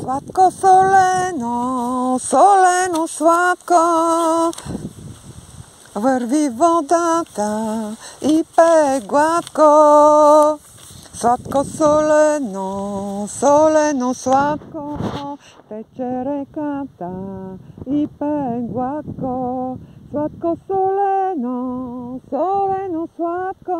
Slatko soleno, soleno slatko, vърви водата и пее гладко. Сладко солено, солено сладко, тече реката и пее гладко. Сладко солено, солено сладко,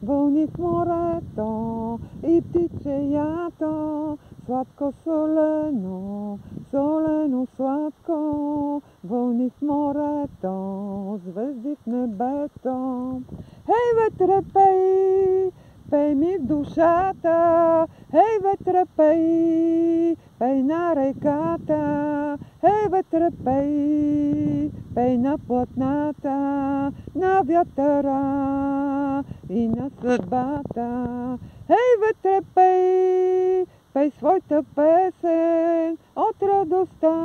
вълни в морето и птичеято. Сладко солено, солено сладко, вълни в морето, звезди в небето. Хей, ветре, пей, пей ми в душата, хей, ветре, пей, пей на реката, хей, ветре, пей, пей на платната, на вятъра и на съдбата. Хей, ветре, пей, пей своята песен от радостта,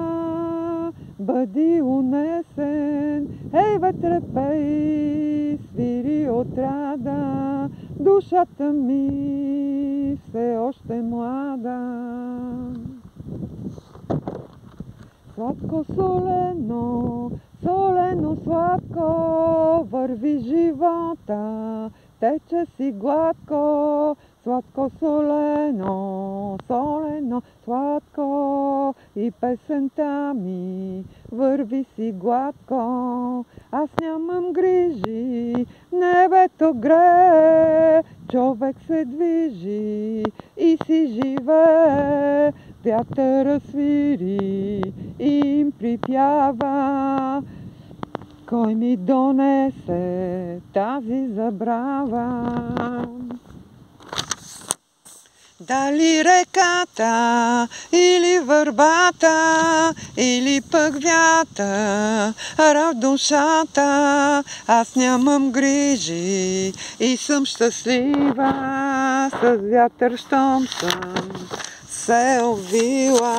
бъди унесен. Ей, ветре, пей, свири от рада, душата ми все още млада. Сладко солено, солено сладко, върви живота, тече си гладко. Сладко солено, солено сладко, и песента ми върви си гладко. Аз нямам грижи, небето грее, човек се движи и си живее. Вятъра свири и им припява, кой ми донесе тази забрава. Дали реката, или върбата, или пък вятъра в душата. Аз нямам грижи и съм щастлива, с вятър щом съм се увила.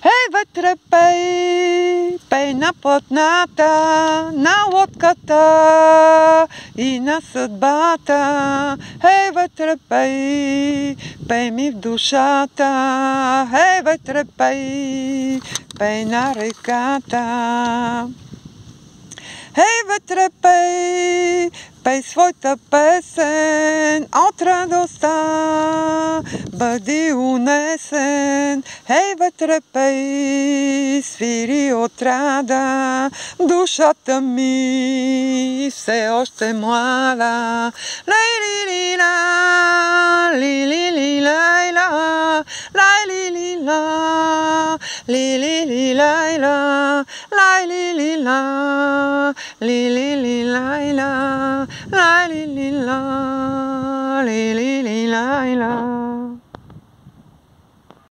Ей, ветре, пей, пей на платната, на лодката и на съдбата. Ей, ей, пей, пей ми в душата. Ей, ветре, пей, пей на реката. Ей, ветре, пей, пей своята песен от радостта, бъди унесен. Ей, ветре, пей, свири от рада, душата ми все още млада. Лай-ли-ли-ла, ли-ли-ли-лай-ла, лай-ли-ли-ла, ли-ли-ли-лай-ла, лай-ли-ли-ла, ли